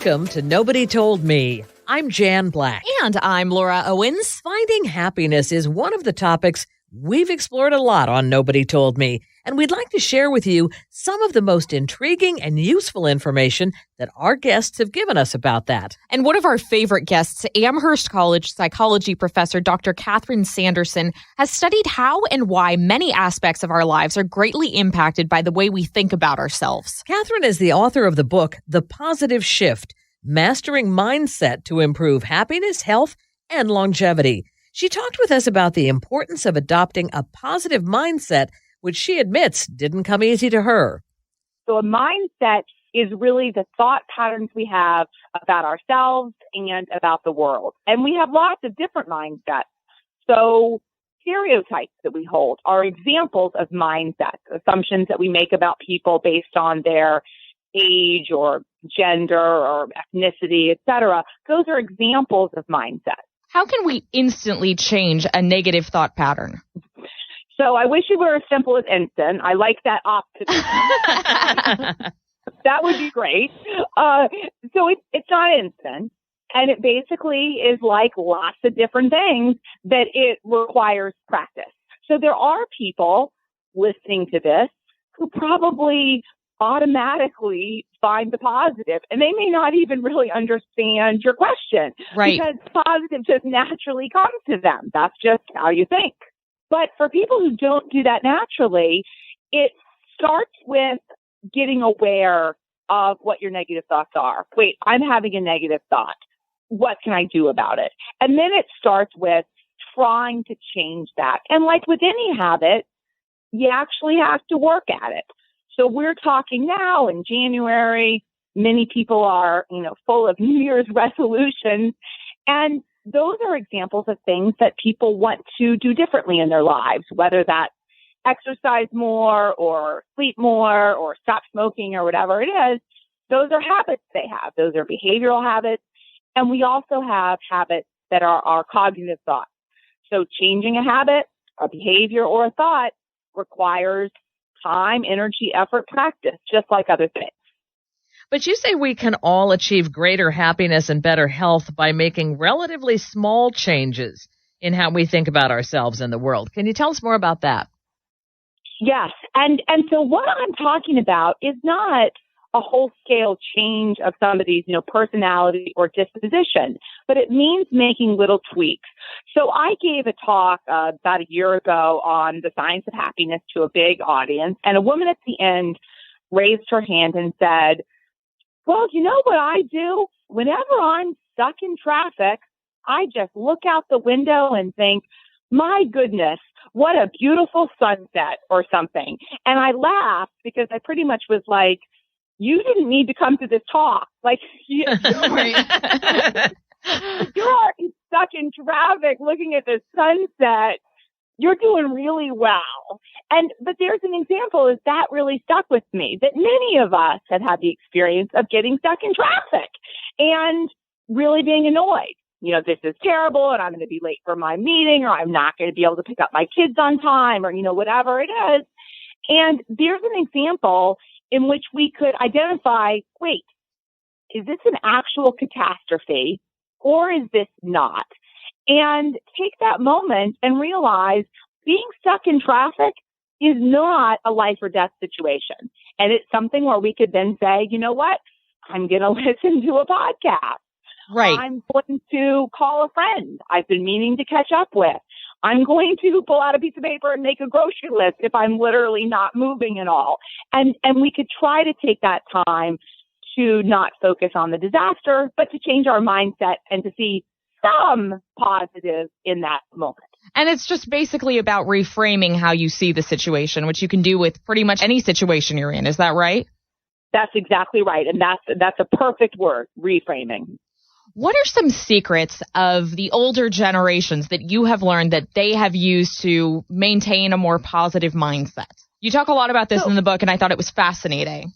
Welcome to Nobody Told Me. I'm Jan Black. And I'm Laura Owens. Finding happiness is one of the topics we've explored a lot on Nobody Told Me, and we'd like to share with you some of the most intriguing and useful information that our guests have given us about that. And one of our favorite guests, Amherst College psychology professor Dr. Catherine Sanderson, has studied how and why many aspects of our lives are greatly impacted by the way we think about ourselves. Catherine is the author of the book, The Positive Shift, Mastering Mindset to Improve Happiness, Health, and Longevity. She talked with us about the importance of adopting a positive mindset, which she admits didn't come easy to her. So a mindset is really the thought patterns we have about ourselves and about the world. And we have lots of different mindsets. So stereotypes that we hold are examples of mindsets, assumptions that we make about people based on their age or gender or ethnicity, etc. Those are examples of mindsets. How can we instantly change a negative thought pattern? So I wish it were as simple as instant. I like that optimism. That would be great. So it's not instant. And it basically is like lots of different things that it requires practice. So there are people listening to this who probably automatically find the positive, and they may not even really understand your question. Right. Because positive just naturally comes to them. That's just how you think. But for people who don't do that naturally, it starts with getting aware of what your negative thoughts are. Wait, I'm having a negative thought. What can I do about it? And then it starts with trying to change that. And like with any habit, you actually have to work at it. So we're talking now in January. Many people are, full of New Year's resolutions. And those are examples of things that people want to do differently in their lives, whether that's exercise more or sleep more or stop smoking or whatever it is. Those are habits they have. Those are behavioral habits. And we also have habits that are our cognitive thoughts. So changing a habit, a behavior, or a thought requires time, energy, effort, practice, just like other things. But you say we can all achieve greater happiness and better health by making relatively small changes in how we think about ourselves and the world. Can you tell us more about that? Yes. And so what I'm talking about is not a whole-scale change of somebody's, personality or disposition, but it means making little tweaks. So I gave a talk about a year ago on the science of happiness to a big audience, and a woman at the end raised her hand and said, well, you know what I do? Whenever I'm stuck in traffic, I just look out the window and think, my goodness, what a beautiful sunset or something. And I laughed because I pretty much was like, you didn't need to come to this talk. Like, you're stuck in traffic looking at the sunset. You're doing really well. But there's an example is that really stuck with me, that many of us have had the experience of getting stuck in traffic and really being annoyed. This is terrible and I'm going to be late for my meeting, or I'm not going to be able to pick up my kids on time, or, whatever it is. And there's an example in which we could identify, wait, is this an actual catastrophe or is this not? And take that moment and realize being stuck in traffic is not a life or death situation. And it's something where we could then say, you know what? I'm going to listen to a podcast. Right. I'm going to call a friend I've been meaning to catch up with. I'm going to pull out a piece of paper and make a grocery list if I'm literally not moving at all. And we could try to take that time to not focus on the disaster, but to change our mindset and to see some positive in that moment. And it's just basically about reframing how you see the situation, which you can do with pretty much any situation you're in. Is that right? That's exactly right. And that's a perfect word, reframing. What are some secrets of the older generations that you have learned that they have used to maintain a more positive mindset? You talk a lot about this in the book, and I thought it was fascinating.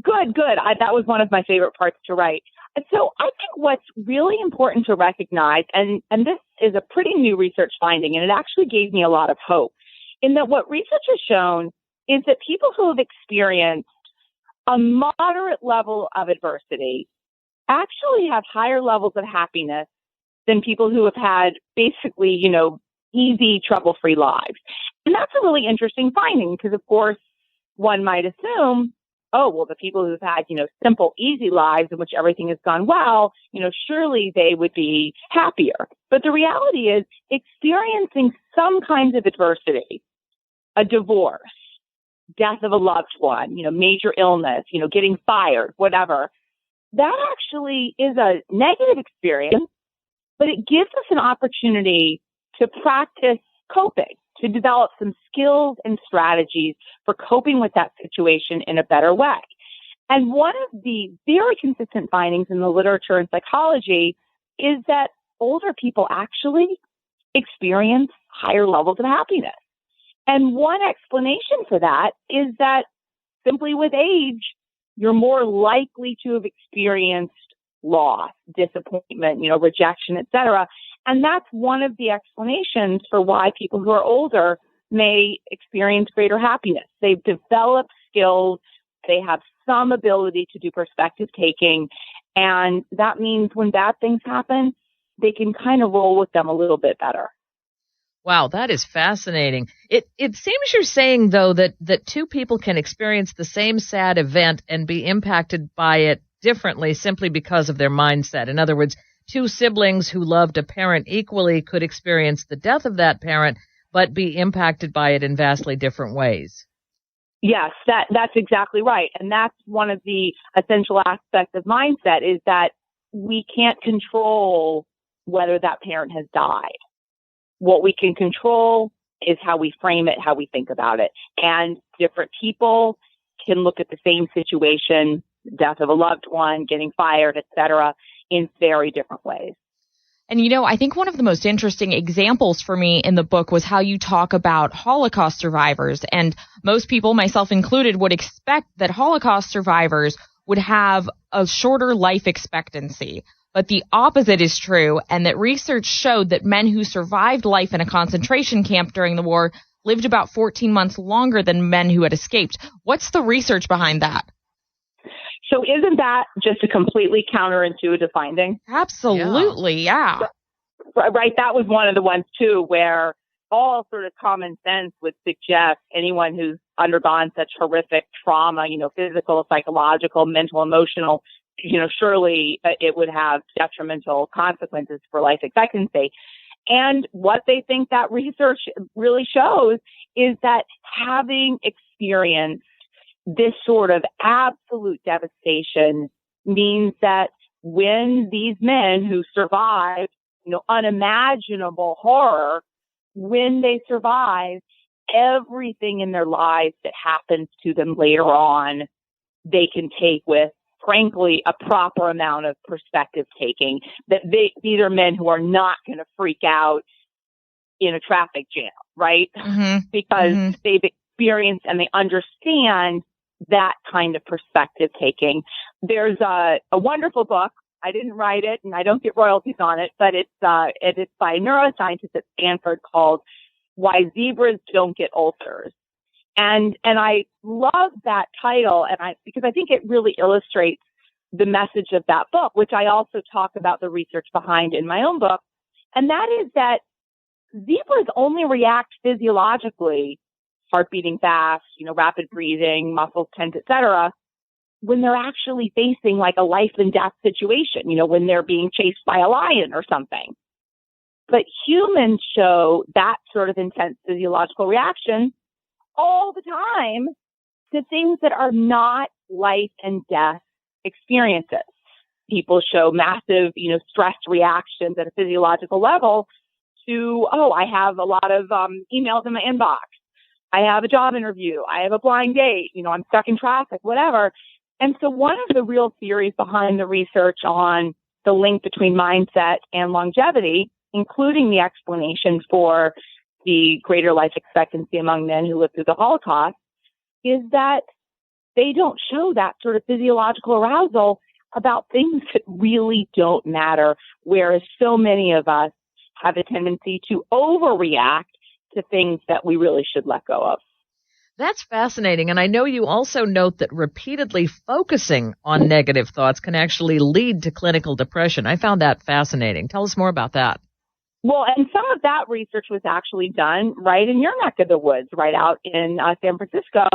Good. That was one of my favorite parts to write. And so I think what's really important to recognize, and this is a pretty new research finding, and it actually gave me a lot of hope, in that what research has shown is that people who have experienced a moderate level of adversity actually have higher levels of happiness than people who have had basically, easy, trouble-free lives. And that's a really interesting finding because, of course, one might assume, oh, well, the people who've had, simple, easy lives in which everything has gone well, surely they would be happier. But the reality is experiencing some kinds of adversity, a divorce, death of a loved one, major illness, getting fired, whatever, that actually is a negative experience, but it gives us an opportunity to practice coping, to develop some skills and strategies for coping with that situation in a better way. And one of the very consistent findings in the literature and psychology is that older people actually experience higher levels of happiness. And one explanation for that is that simply with age, you're more likely to have experienced loss, disappointment, rejection, etc. And that's one of the explanations for why people who are older may experience greater happiness. They've developed skills. They have some ability to do perspective taking. And that means when bad things happen, they can kind of roll with them a little bit better. Wow, that is fascinating. It seems you're saying, though, that two people can experience the same sad event and be impacted by it differently simply because of their mindset. In other words, two siblings who loved a parent equally could experience the death of that parent, but be impacted by it in vastly different ways. Yes, that's exactly right. And that's one of the essential aspects of mindset is that we can't control whether that parent has died. What we can control is how we frame it, how we think about it. And different people can look at the same situation, death of a loved one, getting fired, etc., in very different ways. And, I think one of the most interesting examples for me in the book was how you talk about Holocaust survivors. And most people, myself included, would expect that Holocaust survivors would have a shorter life expectancy. But the opposite is true, and that research showed that men who survived life in a concentration camp during the war lived about 14 months longer than men who had escaped. What's the research behind that? So isn't that just a completely counterintuitive finding? Absolutely, yeah. Right, that was one of the ones, too, where all sort of common sense would suggest anyone who's undergone such horrific trauma, physical, psychological, mental, emotional, surely it would have detrimental consequences for life expectancy. And what they think that research really shows is that having experienced this sort of absolute devastation means that when these men who survived, unimaginable horror, when they survive, everything in their lives that happens to them later on, they can take with, frankly, a proper amount of perspective taking. That these are men who are not going to freak out in a traffic jam, right? Mm-hmm. Because they've experienced and they understand that kind of perspective taking. There's a wonderful book. I didn't write it and I don't get royalties on it, but it's by a neuroscientist at Stanford called Why Zebras Don't Get Ulcers. And I love that title because I think it really illustrates the message of that book, which I also talk about the research behind in my own book. And that is that zebras only react physiologically, heart beating fast, rapid breathing, muscles tense, etc., when they're actually facing like a life and death situation, when they're being chased by a lion or something. But humans show that sort of intense physiological reaction all the time to things that are not life and death experiences. People show massive, stress reactions at a physiological level to, I have a lot of emails in my inbox. I have a job interview. I have a blind date. I'm stuck in traffic, whatever. And so one of the real theories behind the research on the link between mindset and longevity, including the explanation for the greater life expectancy among men who lived through the Holocaust, is that they don't show that sort of physiological arousal about things that really don't matter, whereas so many of us have a tendency to overreact to things that we really should let go of. That's fascinating. And I know you also note that repeatedly focusing on negative thoughts can actually lead to clinical depression. I found that fascinating. Tell us more about that. Well, and some of that research was actually done right in your neck of the woods, right out in San Francisco,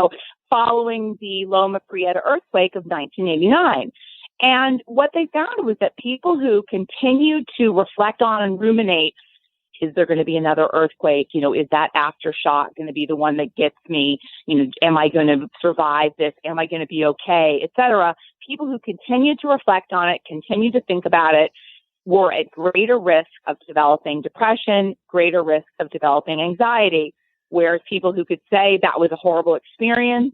following the Loma Prieta earthquake of 1989. And what they found was that people who continued to reflect on and ruminate, is there going to be another earthquake? Is that aftershock going to be the one that gets me? Am I going to survive this? Am I going to be okay? Et cetera. People who continued to reflect on it, continued to think about it, were at greater risk of developing depression, greater risk of developing anxiety, whereas people who could say that was a horrible experience,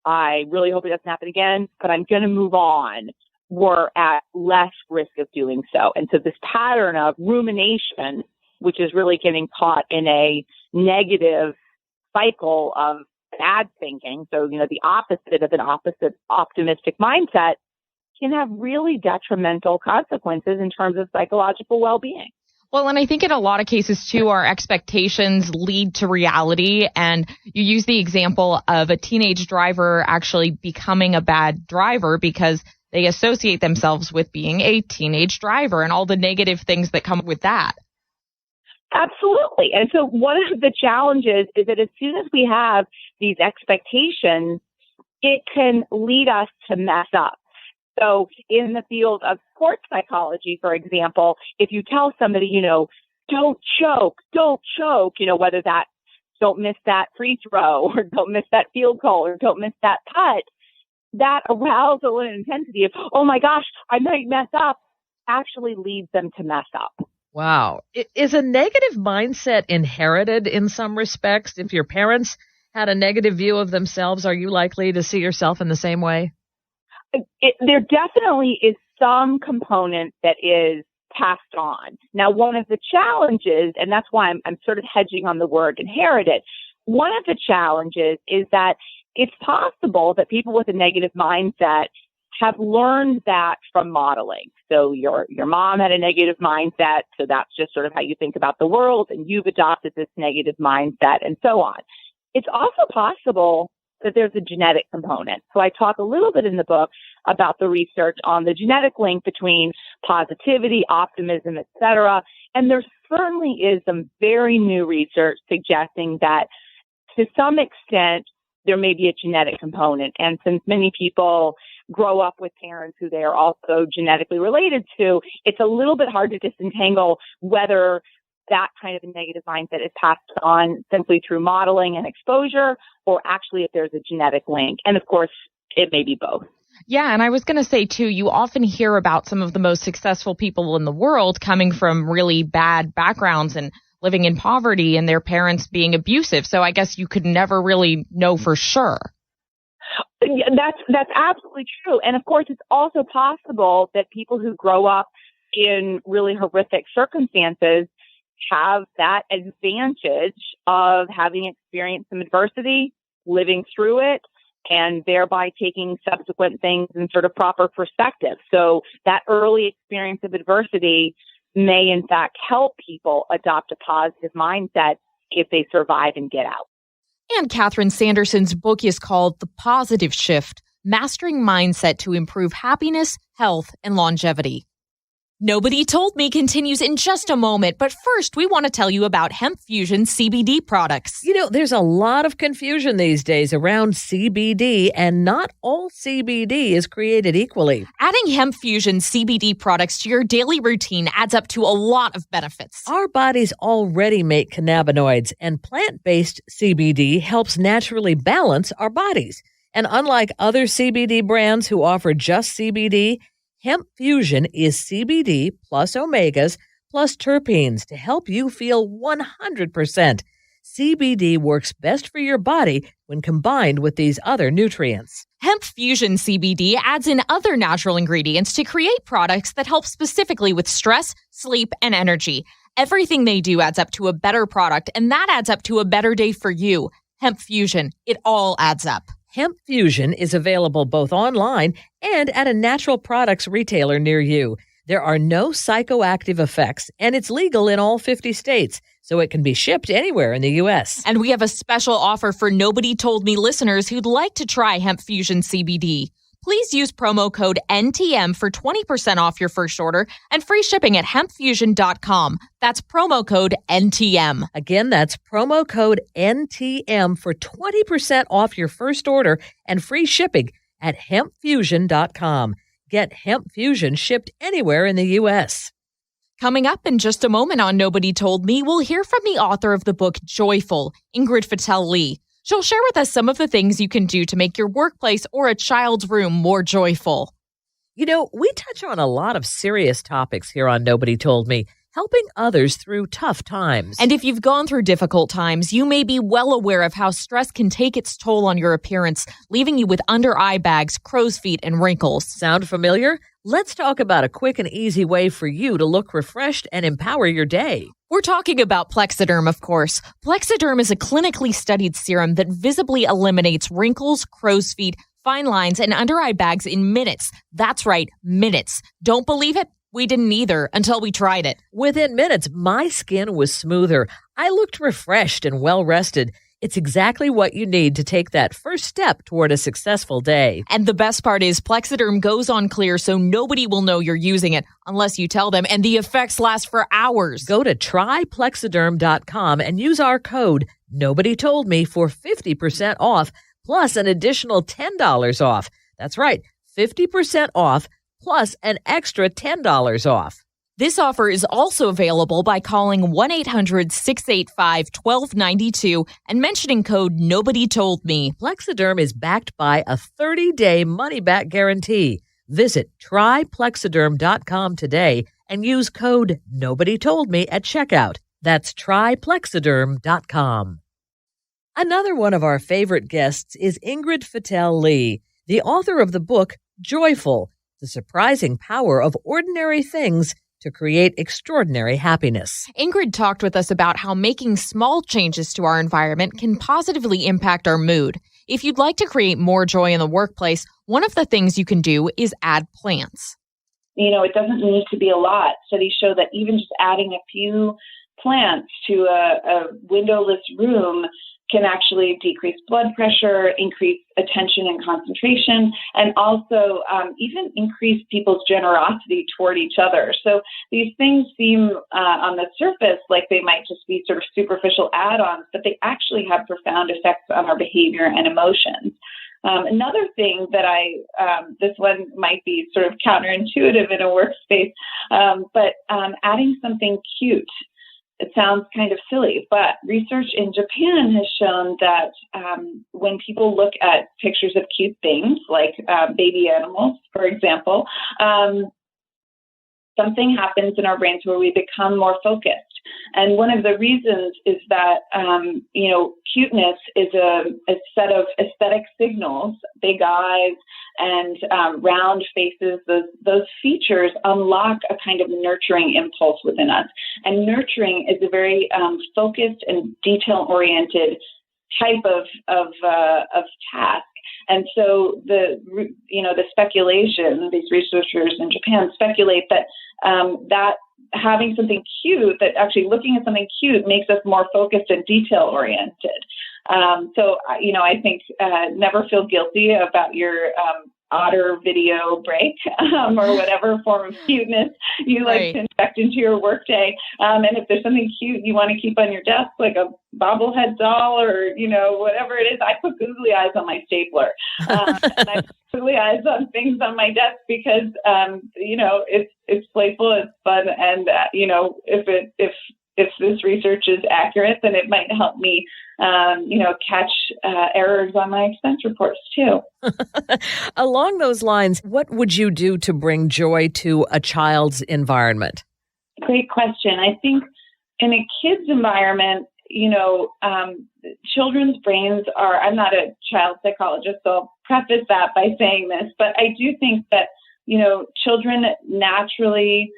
I really hope it doesn't happen again, but I'm going to move on, were at less risk of doing so. And so this pattern of rumination, which is really getting caught in a negative cycle of bad thinking, so, the opposite of an optimistic mindset, can have really detrimental consequences in terms of psychological well-being. Well, and I think in a lot of cases, too, our expectations lead to reality. And you use the example of a teenage driver actually becoming a bad driver because they associate themselves with being a teenage driver and all the negative things that come with that. Absolutely. And so one of the challenges is that as soon as we have these expectations, it can lead us to mess up. So in the field of sports psychology, for example, if you tell somebody, don't choke, whether that's don't miss that free throw or don't miss that field goal or don't miss that putt, that arousal and intensity of, oh my gosh, I might mess up, actually leads them to mess up. Wow. Is a negative mindset inherited in some respects? If your parents had a negative view of themselves, are you likely to see yourself in the same way? There definitely is some component that is passed on. Now, one of the challenges, and that's why I'm sort of hedging on the word inherited, one of the challenges is that it's possible that people with a negative mindset have learned that from modeling. So your mom had a negative mindset, so that's just sort of how you think about the world, and you've adopted this negative mindset, and so on. It's also possible that there's a genetic component. So I talk a little bit in the book about the research on the genetic link between positivity, optimism, et cetera. And there certainly is some very new research suggesting that to some extent, there may be a genetic component. And since many people grow up with parents who they are also genetically related to, it's a little bit hard to disentangle whether that kind of a negative mindset is passed on simply through modeling and exposure, or actually if there's a genetic link. And of course, it may be both. Yeah, and I was going to say, too, you often hear about some of the most successful people in the world coming from really bad backgrounds and living in poverty and their parents being abusive. So I guess you could never really know for sure. That's absolutely true. And of course, it's also possible that people who grow up in really horrific circumstances have that advantage of having experienced some adversity, living through it, and thereby taking subsequent things in sort of proper perspective. So that early experience of adversity may in fact help people adopt a positive mindset if they survive and get out. And Catherine Sanderson's book is called The Positive Shift, Mastering Mindset to Improve Happiness, Health, and Longevity. Nobody Told Me continues in just a moment, but first we want to tell you about Hemp Fusion CBD products. There's a lot of confusion these days around CBD, and not all CBD is created equally. Adding Hemp Fusion CBD products to your daily routine adds up to a lot of benefits. Our bodies already make cannabinoids, and plant-based CBD helps naturally balance our bodies. And unlike other CBD brands who offer just CBD, Hemp Fusion is CBD plus omegas plus terpenes to help you feel 100%. CBD works best for your body when combined with these other nutrients. Hemp Fusion CBD adds in other natural ingredients to create products that help specifically with stress, sleep, and energy. Everything they do adds up to a better product, and that adds up to a better day for you. Hemp Fusion, it all adds up. Hemp Fusion is available both online and at a natural products retailer near you. There are no psychoactive effects, and it's legal in all 50 states, so it can be shipped anywhere in the U.S. And we have a special offer for Nobody Told Me listeners who'd like to try Hemp Fusion CBD. Please use promo code NTM for 20% off your first order and free shipping at hempfusion.com. That's promo code NTM. Again, that's promo code NTM for 20% off your first order and free shipping at hempfusion.com. Get Hemp Fusion shipped anywhere in the U.S. Coming up in just a moment on Nobody Told Me, we'll hear from the author of the book Joyful, Ingrid Fetell Lee. She'll share with us some of the things you can do to make your workplace or a child's room more joyful. You know, we touch on a lot of serious topics here on Nobody Told Me, helping others through tough times. And if you've gone through difficult times, you may be well aware of how stress can take its toll on your appearance, leaving you with under-eye bags, crow's feet, and wrinkles. Sound familiar? Let's talk about a quick and easy way for you to look refreshed and empower your day. We're talking about Plexiderm, of course. Plexiderm is a clinically studied serum that visibly eliminates wrinkles, crow's feet, fine lines, and under-eye bags in minutes. That's right, minutes. Don't believe it? We didn't either until we tried it. Within minutes, my skin was smoother. I looked refreshed and well-rested. It's exactly what you need to take that first step toward a successful day. And the best part is Plexiderm goes on clear so nobody will know you're using it unless you tell them, and the effects last for hours. Go to tryplexiderm.com and use our code NobodyToldMe for 50% off, plus an additional $10 off. That's right, 50% off, plus an extra $10 off. This offer is also available by calling 1-800-685-1292 and mentioning code NobodyToldMe. Plexiderm is backed by a 30-day money-back guarantee. Visit tryplexiderm.com today and use code NobodyToldMe at checkout. That's tryplexiderm.com. Another one of our favorite guests is Ingrid Fetell Lee, the author of the book Joyful, The Surprising Power of Ordinary Things to Create Extraordinary Happiness. Ingrid talked with us about how making small changes to our environment can positively impact our mood. If you'd like to create more joy in the workplace, one of the things you can do is add plants. You know, it doesn't need to be a lot. Studies show that even just adding a few plants to a windowless room can actually decrease blood pressure, increase attention and concentration, and also even increase people's generosity toward each other. So these things seem on the surface like they might just be sort of superficial add-ons, but they actually have profound effects on our behavior and emotions. Another thing that this one might be sort of counterintuitive in a workspace, but adding something cute. It sounds kind of silly, but research in Japan has shown that when people look at pictures of cute things, like baby animals, for example, something happens in our brains where we become more focused. And one of the reasons is that, cuteness is a set of aesthetic signals, big eyes and round faces. Those features unlock a kind of nurturing impulse within us. And nurturing is a very focused and detail-oriented type of task. And so the speculation, these researchers in Japan speculate that that having something cute, that actually looking at something cute makes us more focused and detail-oriented. I think never feel guilty about your otter video break or whatever form of cuteness you like to inject into your workday. And if there's something cute you want to keep on your desk, like a bobblehead doll or, whatever it is, I put googly eyes on my stapler. And I put googly eyes on things on my desk because, it's playful, it's fun. And, if this research is accurate, then it might help me, catch errors on my expense reports too. Along those lines, what would you do to bring joy to a child's environment? Great question. I think in a kid's environment, children's brains are, I'm not a child psychologist, so I'll preface that by saying this, but I do think that, children naturally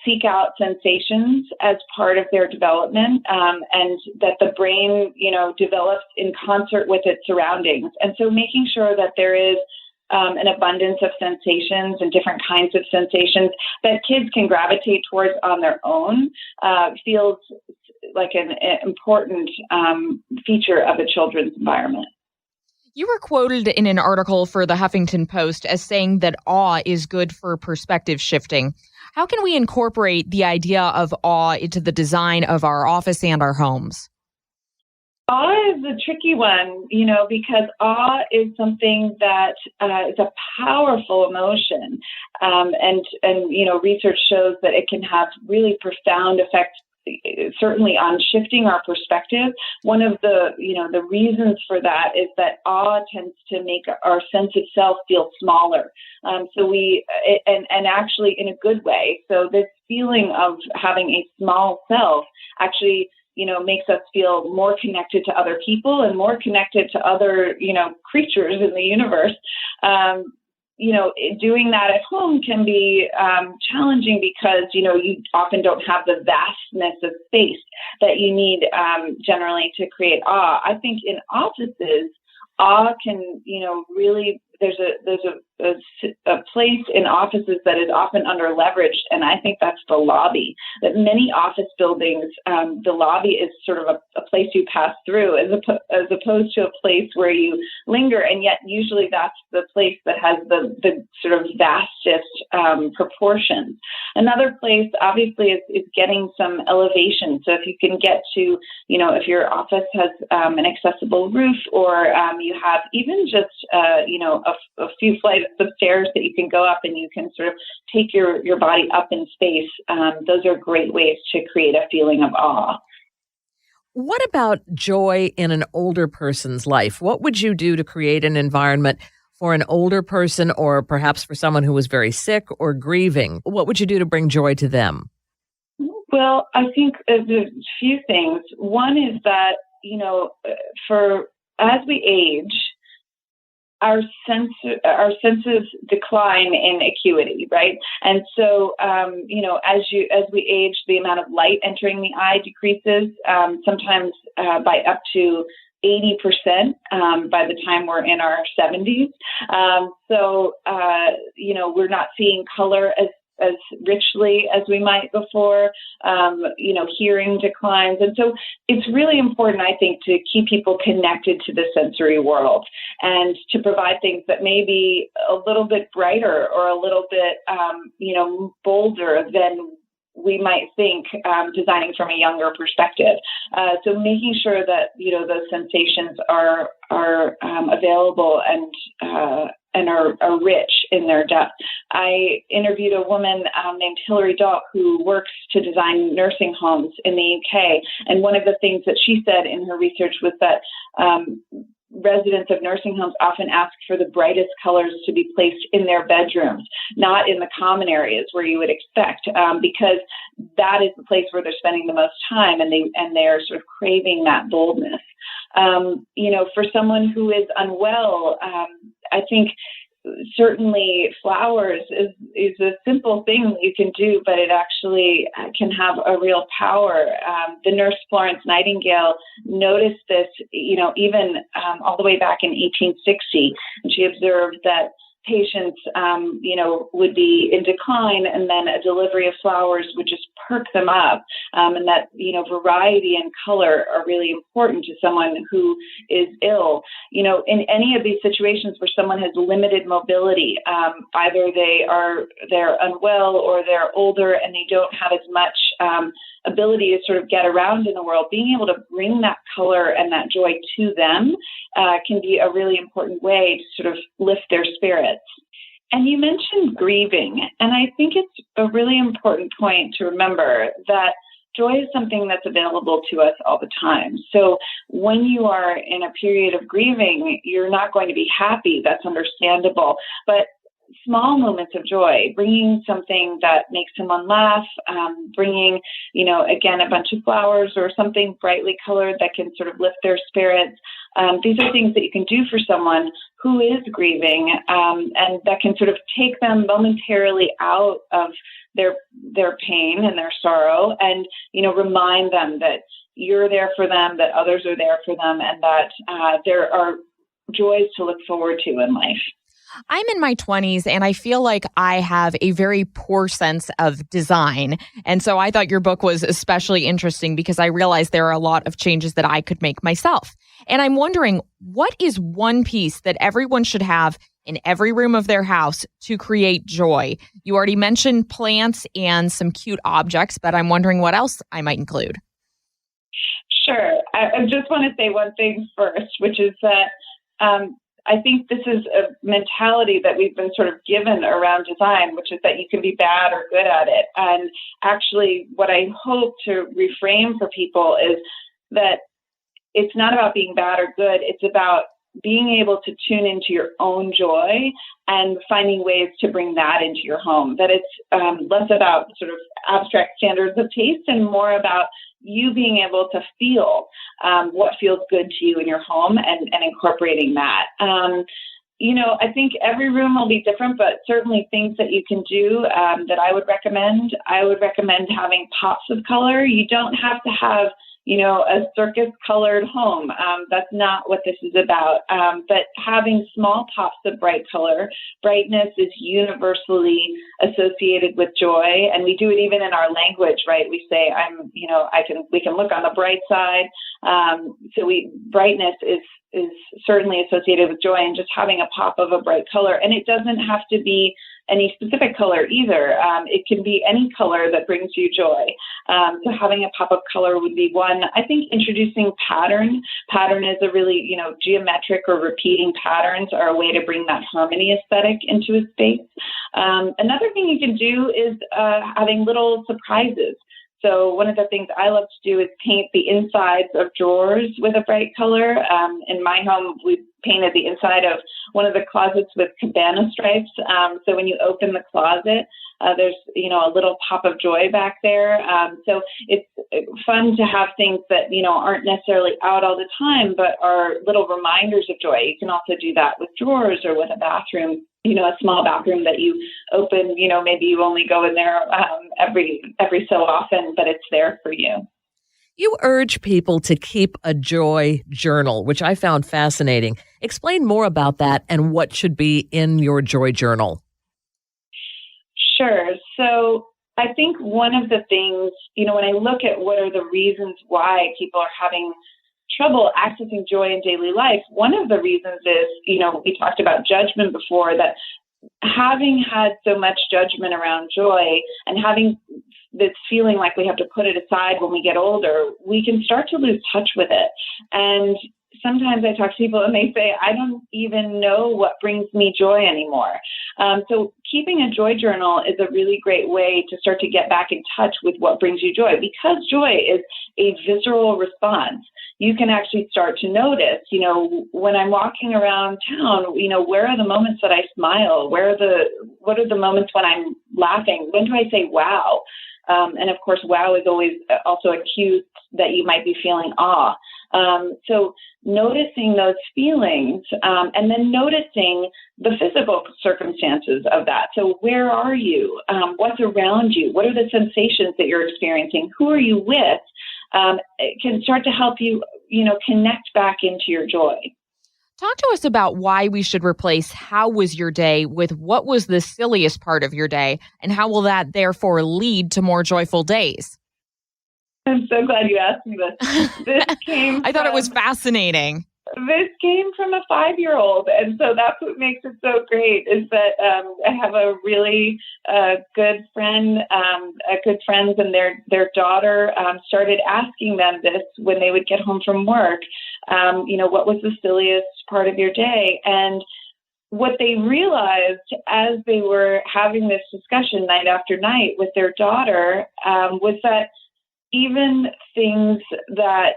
seek out sensations as part of their development, and that the brain, develops in concert with its surroundings. And so making sure that there is an abundance of sensations and different kinds of sensations that kids can gravitate towards on their own feels like an important feature of a children's environment. You were quoted in an article for the Huffington Post as saying that awe is good for perspective shifting. How can we incorporate the idea of awe into the design of our office and our homes? Awe is a tricky one, because awe is something that is a powerful emotion. And research shows that it can have really profound effects, certainly on shifting our perspective. One of the reasons for that is that awe tends to make our sense of self feel smaller. And actually in a good way. So this feeling of having a small self actually, makes us feel more connected to other people and more connected to other, creatures in the universe. Doing that at home can be challenging because, you often don't have the vastness of space that you need generally to create awe. I think in offices, awe can, really, there's a place in offices that is often under leveraged, and I think that's the lobby. That many office buildings, the lobby is sort of a place you pass through as opposed to a place where you linger, and yet usually that's the place that has the sort of vastest proportions. Another place, obviously, is getting some elevation. So if you can get to, if your office has an accessible roof, or you have even just, a few flights of stairs that you can go up and you can sort of take your body up in space. Those are great ways to create a feeling of awe. What about joy in an older person's life? What would you do to create an environment for an older person, or perhaps for someone who was very sick or grieving? What would you do to bring joy to them? Well, I think there's a few things. One is that, as we age, our senses decline in acuity, right? And so, as we age, the amount of light entering the eye decreases, sometimes by up to 80% by the time we're in our 70s. We're not seeing color as richly as we might before. Hearing declines. And so it's really important, I think, to keep people connected to the sensory world and to provide things that may be a little bit brighter or a little bit, bolder than we might think, designing from a younger perspective. So making sure that, those sensations are available and are rich in their depth. I interviewed a woman named Hilary Dock who works to design nursing homes in the UK. And one of the things that she said in her research was that residents of nursing homes often ask for the brightest colors to be placed in their bedrooms, not in the common areas where you would expect, because that is the place where they're spending the most time, and they're sort of craving that boldness. For someone who is unwell, I think certainly flowers is a simple thing that you can do, but it actually can have a real power. The nurse Florence Nightingale noticed this, even all the way back in 1860, and she observed that patients, would be in decline, and then a delivery of flowers would just perk them up. And that, variety and color are really important to someone who is ill. In any of these situations where someone has limited mobility, either they're unwell or they're older and they don't have as much ability to sort of get around in the world, being able to bring that color and that joy to them can be a really important way to sort of lift their spirits. And you mentioned grieving, and I think it's a really important point to remember that joy is something that's available to us all the time. So when you are in a period of grieving, you're not going to be happy. That's understandable. But small moments of joy, bringing something that makes someone laugh, bringing, again, a bunch of flowers or something brightly colored that can sort of lift their spirits. These are things that you can do for someone who is grieving, and that can sort of take them momentarily out of their pain and their sorrow, and, remind them that you're there for them, that others are there for them, and that there are joys to look forward to in life. I'm in my 20s and I feel like I have a very poor sense of design. And so I thought your book was especially interesting because I realized there are a lot of changes that I could make myself. And I'm wondering, what is one piece that everyone should have in every room of their house to create joy? You already mentioned plants and some cute objects, but I'm wondering what else I might include. Sure. I just want to say one thing first, which is that I think this is a mentality that we've been sort of given around design, which is that you can be bad or good at it. And actually, what I hope to reframe for people is that it's not about being bad or good. It's about being able to tune into your own joy and finding ways to bring that into your home. That it's less about sort of abstract standards of taste and more about you being able to feel what feels good to you in your home and incorporating that. I think every room will be different, but certainly things that you can do that I would recommend. I would recommend having pops of color. You don't have to have a circus colored home. That's not what this is about. But having small pops of bright color, brightness is universally associated with joy. And we do it even in our language, right? We say, we can look on the bright side. Brightness is certainly associated with joy, and just having a pop of a bright color. And it doesn't have to be any specific color either. It can be any color that brings you joy. So having a pop of color would be one. I think introducing pattern. Pattern is a really, geometric or repeating patterns are a way to bring that harmony aesthetic into a space. Another thing you can do is having little surprises. So one of the things I love to do is paint the insides of drawers with a bright color. In my home, we painted the inside of one of the closets with cabana stripes. So when you open the closet, there's, a little pop of joy back there. So it's fun to have things that, aren't necessarily out all the time, but are little reminders of joy. You can also do that with drawers or with a bathroom. A small bathroom that you open, maybe you only go in there every so often, but it's there for you. You urge people to keep a joy journal, which I found fascinating. Explain more about that and what should be in your joy journal. Sure. So I think one of the things, when I look at what are the reasons why people are having trouble accessing joy in daily life, one of the reasons is, we talked about judgment before, that having had so much judgment around joy and having this feeling like we have to put it aside when we get older, we can start to lose touch with it. And sometimes I talk to people and they say, I don't even know what brings me joy anymore. So keeping a joy journal is a really great way to start to get back in touch with what brings you joy, because joy is a visceral response. You can actually start to notice, when I'm walking around town, where are the moments that I smile? What are the moments when I'm laughing? When do I say, wow? And of course, wow is always also a cue that you might be feeling awe. So noticing those feelings, and then noticing the physical circumstances of that. So where are you? What's around you? What are the sensations that you're experiencing? Who are you with? It can start to help you, connect back into your joy. Talk to us about why we should replace "how was your day" with "what was the silliest part of your day," and how will that therefore lead to more joyful days? I'm so glad you asked me this. I thought it was fascinating. This came from a 5-year-old. And so that's what makes it so great, is that I have a really good friend, good friends, and their daughter started asking them this when they would get home from work. What was the silliest part of your day? And what they realized as they were having this discussion night after night with their daughter was that even things that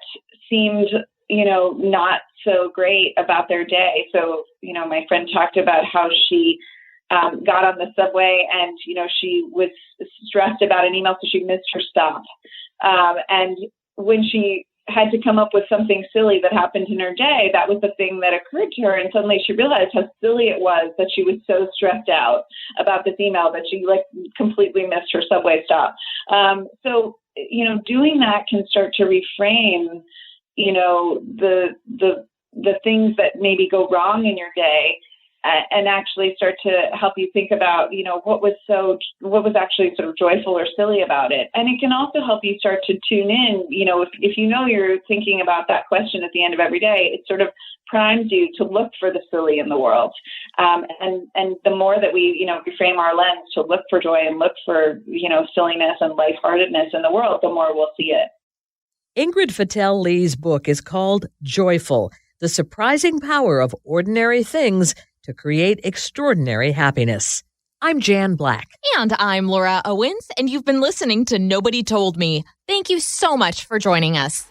seemed, not so great about their day. So, my friend talked about how she got on the subway and, she was stressed about an email, so she missed her stop. And when she had to come up with something silly that happened in her day, that was the thing that occurred to her. And suddenly she realized how silly it was that she was so stressed out about this email that she completely missed her subway stop. So, doing that can start to reframe, the things that maybe go wrong in your day and actually start to help you think about, what was actually sort of joyful or silly about it. And it can also help you start to tune in, if you're thinking about that question at the end of every day, it sort of primes you to look for the silly in the world. And the more that we, reframe our lens to look for joy and look for, silliness and lightheartedness in the world, the more we'll see it. Ingrid Fetell Lee's book is called Joyful: The Surprising Power of Ordinary Things to Create Extraordinary Happiness. I'm Jan Black. And I'm Laura Owens, and you've been listening to Nobody Told Me. Thank you so much for joining us.